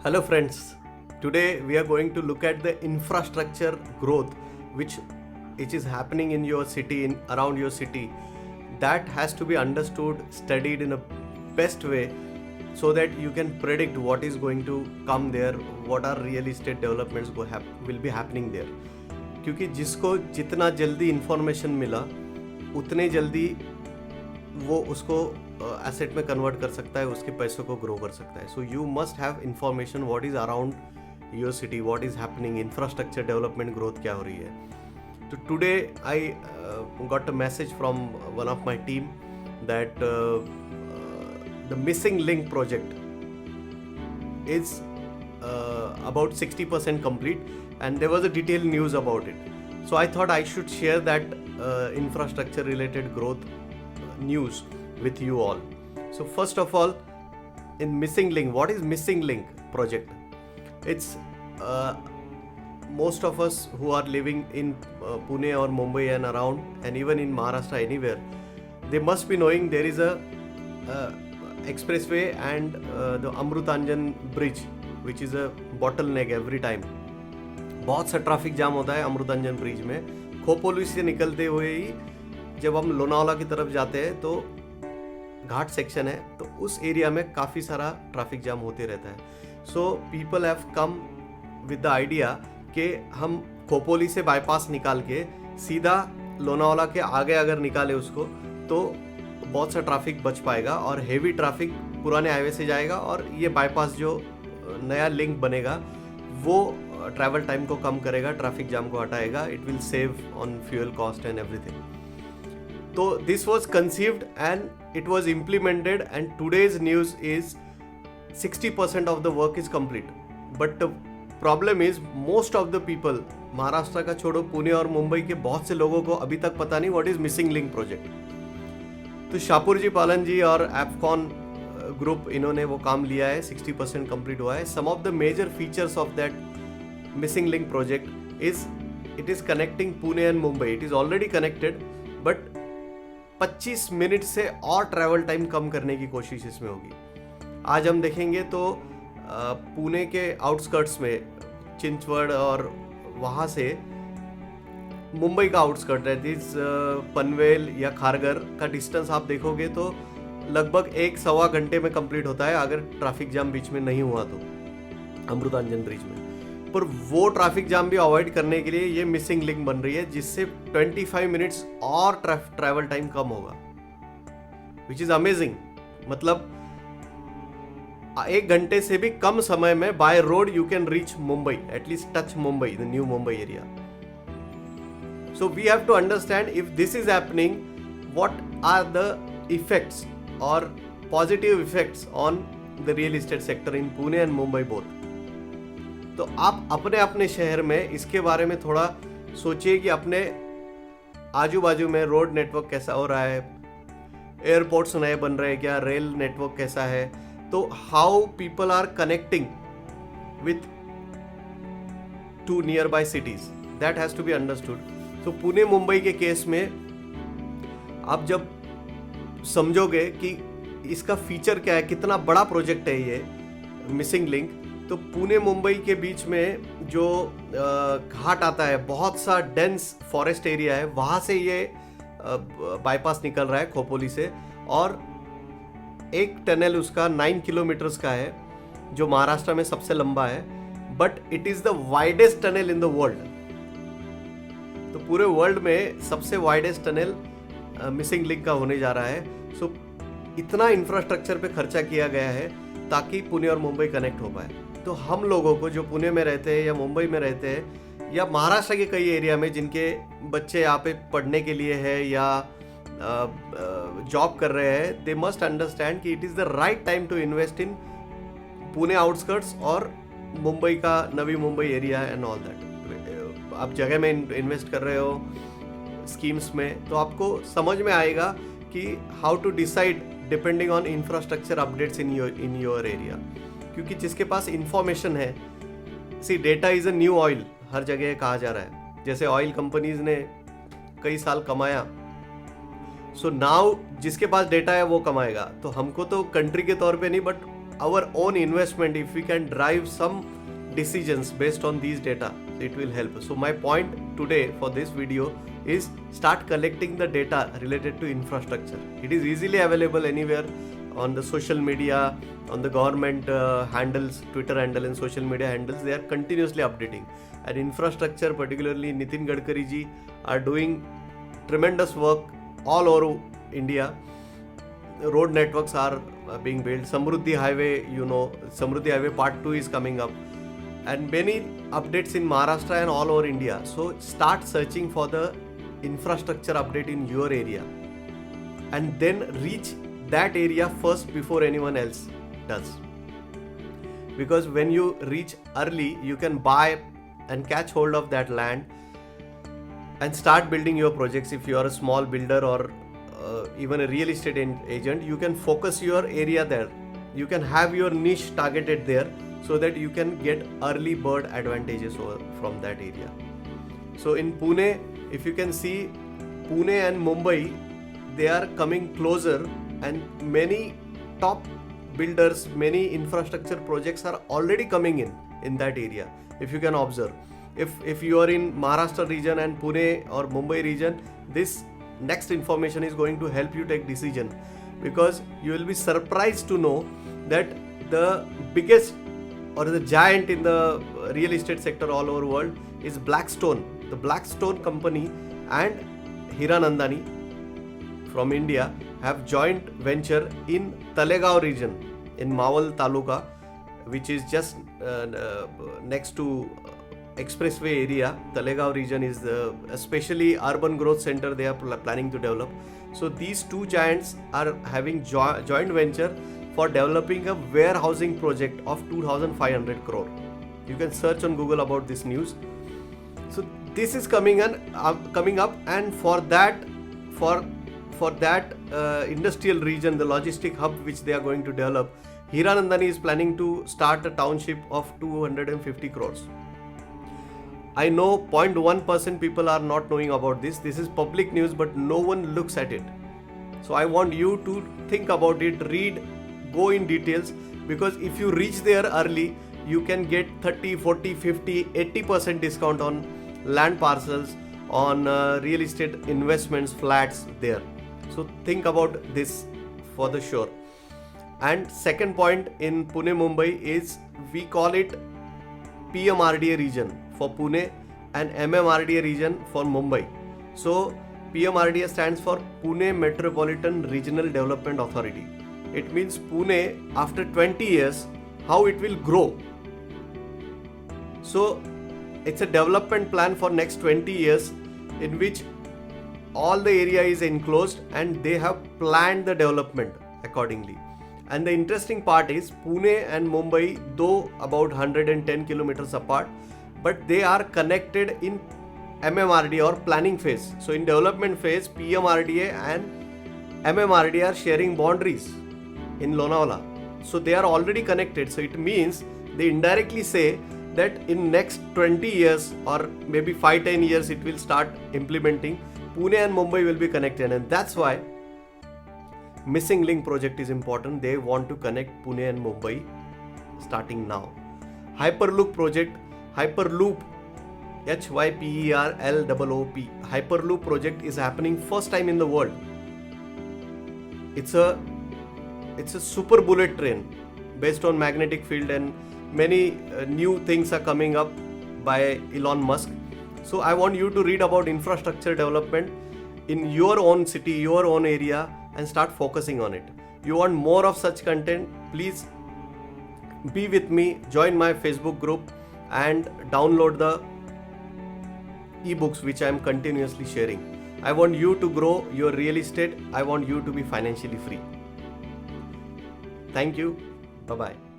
Hello, friends. Today we are going to look at the infrastructure growth which is happening in your city, in around your city. That has to be understood, studied in a best way, so that you can predict what is going to come there, what are real estate developments will be happening there. क्योंकि जिसको जितना जल्दी information मिला उतने जल्दी वो उसको asset में कन्वर्ट कर सकता है, उसके पैसों को ग्रो कर सकता है. So you must have information what is around your city, what is happening, infrastructure development growth क्या हो रही है. तो today I got a message from one of my team that the missing link project is about 60% complete, and there was a detailed news about it. So I thought I should share that infrastructure related growth news with you all. So first of all, in missing link, what is missing link project? It's most of us who are living in Pune or Mumbai and around, and even in Maharashtra, anywhere, they must be knowing there is a expressway and the Amrutanjan bridge, which is a bottleneck every time. बहुत सा traffic jam होता है Amrutanjan bridge में. खोपोली से निकलते हुए ही जब हम लोनावाला की तरफ जाते हैं तो घाट सेक्शन है, तो उस एरिया में काफ़ी सारा ट्रैफिक जाम होते रहता है. So people have come with the idea कि हम खोपोली से बाईपास निकाल के सीधा लोनावाला के आगे अगर निकाले उसको तो बहुत सा ट्रैफिक बच पाएगा और हेवी ट्रैफिक पुराने हाईवे से जाएगा, और ये बाईपास जो नया लिंक बनेगा वो ट्रैवल टाइम को कम करेगा, ट्रैफिक जाम को हटाएगा. It will save on fuel cost and everything. तो this was conceived and it was implemented, and today's news is 60% of the work is complete. But the problem is most of the people, Maharashtra का छोड़ो, पुणे और मुंबई के बहुत से लोगों को अभी तक पता नहीं what is missing link project. तो शाहपुर जी, पालन जी और एफकॉन ग्रुप, इन्होंने वो काम लिया है, 60% कंप्लीट हुआ है. Some of the major features of that missing link project is it is connecting Pune and Mumbai. It is already connected, but 25 minute से और ट्रैवल टाइम कम करने की कोशिश इसमें होगी. आज हम देखेंगे तो पुणे के आउटस्कर्ट्स में चिंचवड़ और वहाँ से मुंबई का आउटस्कर्ट है, दिस पनवेल या खारघर का डिस्टेंस आप देखोगे तो लगभग 1-1.25 घंटे में कंप्लीट होता है अगर ट्रैफिक जाम बीच में नहीं हुआ तो अमृतांजन ब्रिज में. पर वो ट्रैफिक जाम भी अवॉइड करने के लिए ये मिसिंग लिंक बन रही है, जिससे 25 मिनट्स और ट्रैवल टाइम कम होगा, विच इज अमेजिंग. मतलब 1 घंटे से भी कम समय में by road you can reach Mumbai, at least touch Mumbai, the new Mumbai area. So we have to understand if this is happening, what are the effects or positive effects on the real estate sector in Pune and Mumbai both. तो आप अपने अपने शहर में इसके बारे में थोड़ा सोचिए कि अपने आजू बाजू में रोड नेटवर्क कैसा हो रहा है, एयरपोर्ट्स नए बन रहे हैं क्या, रेल नेटवर्क कैसा है, तो how people are connecting with to near by cities, that has to be understood. तो पुणे मुंबई के केस में आप जब समझोगे कि इसका फीचर क्या है, कितना बड़ा प्रोजेक्ट है ये मिसिंग लिंक, तो पुणे मुंबई के बीच में जो घाट आता है, बहुत सा डेंस फॉरेस्ट एरिया है, वहाँ से ये बाईपास निकल रहा है खोपोली से, और एक टनल उसका 9 किलोमीटर्स का है जो महाराष्ट्र में सबसे लंबा है, but it is the widest tunnel in the world. तो पूरे वर्ल्ड में सबसे वाइडेस्ट टनल मिसिंग लिंक का होने जा रहा है. सो इतना इंफ्रास्ट्रक्चर पे खर्चा किया गया है ताकि पुणे और मुंबई कनेक्ट हो पाए. तो हम लोगों को जो पुणे में रहते हैं या मुंबई में रहते हैं या महाराष्ट्र के कई एरिया में जिनके बच्चे यहाँ पे पढ़ने के लिए है या जॉब कर रहे हैं, दे मस्ट अंडरस्टैंड कि it is the right time to invest in Pune outskirts और मुंबई का Navi Mumbai area and all that. आप जगह में इन्वेस्ट कर रहे हो स्कीम्स में, तो आपको समझ में आएगा कि how to decide depending on infrastructure updates in your area. क्योंकि जिसके पास इंफॉर्मेशन है, see data is a new oil, हर जगह कहा जा रहा है. जैसे ऑयल कंपनीज ने कई साल कमाया, सो नाउ जिसके पास डेटा है वो कमाएगा. तो हमको तो कंट्री के तौर पे नहीं, but our own investment, if we can drive some decisions based on these data, it will help. So my point today for this video is start collecting the data related to infrastructure. It is easily available anywhere on the social media, on the government handles, Twitter handle and social media handles. They are continuously updating. And infrastructure, particularly Nitin Gadkari ji, are doing tremendous work all over India. Road networks are being built. Samruddhi Highway, Samruddhi Highway Part 2 is coming up. And many updates in Maharashtra and all over India. So start searching for the infrastructure update in your area and then reach that area first before anyone else does. Because when you reach early, you can buy and catch hold of that land and start building your projects. If you are a small builder or even a real estate agent, you can focus your area there. You can have your niche targeted there so that you can get early bird advantages from that area. So in Pune, if you can see, Pune and Mumbai, they are coming closer, and many top builders, many infrastructure projects are already coming in that area. If you can observe, if you are in Maharashtra region and Pune or Mumbai region, this next information is going to help you take decision, because you will be surprised to know that the biggest or the giant in the real estate sector all over the world is Blackstone. The Blackstone company and Hiranandani from India have joint venture in Talegaon region in Mawal Taluka, which is just next to expressway area. Talegaon region is the especially urban growth center they are planning to develop. So these two giants are having joint venture for developing a warehousing project of 2,500 crore. You can search on Google about this news. So this is coming up, and for that industrial region, the logistic hub which they are going to develop, Hiranandani is planning to start a township of 250 crores. I know 0.1% people are not knowing about this. This is public news, but no one looks at it. So I want you to think about it, read, go in details, because if you reach there early, you can get 30, 40, 50, 80% discount on land parcels, on real estate investments, flats there. So think about this for the sure. And second point in Pune, Mumbai is we call it PMRDA region for Pune and MMRDA region for Mumbai. So PMRDA stands for Pune Metropolitan Regional Development Authority. It means Pune after 20 years, how it will grow. So it's a development plan for next 20 years in which all the area is enclosed and they have planned the development accordingly. And the interesting part is Pune and Mumbai, though about 110 kilometers apart, but they are connected in MMRDA or planning phase. So in development phase, PMRDA and MMRDA are sharing boundaries in Lonavala. So they are already connected. So it means they indirectly say that in next 20 years or maybe 5-10 years it will start implementing. Pune and Mumbai will be connected, and that's why Missing Link project is important. They want to connect Pune and Mumbai starting now. Hyperloop project, Hyperloop, HYPERLOOP, Hyperloop project is happening first time in the world. It's a super bullet train based on magnetic field, and many new things are coming up by Elon Musk. So I want you to read about infrastructure development in your own city, your own area, and start focusing on it. You want more of such content? Please be with me, join my Facebook group and download the ebooks which I am continuously sharing. I want you to grow your real estate. I want you to be financially free. Thank you. Bye-bye.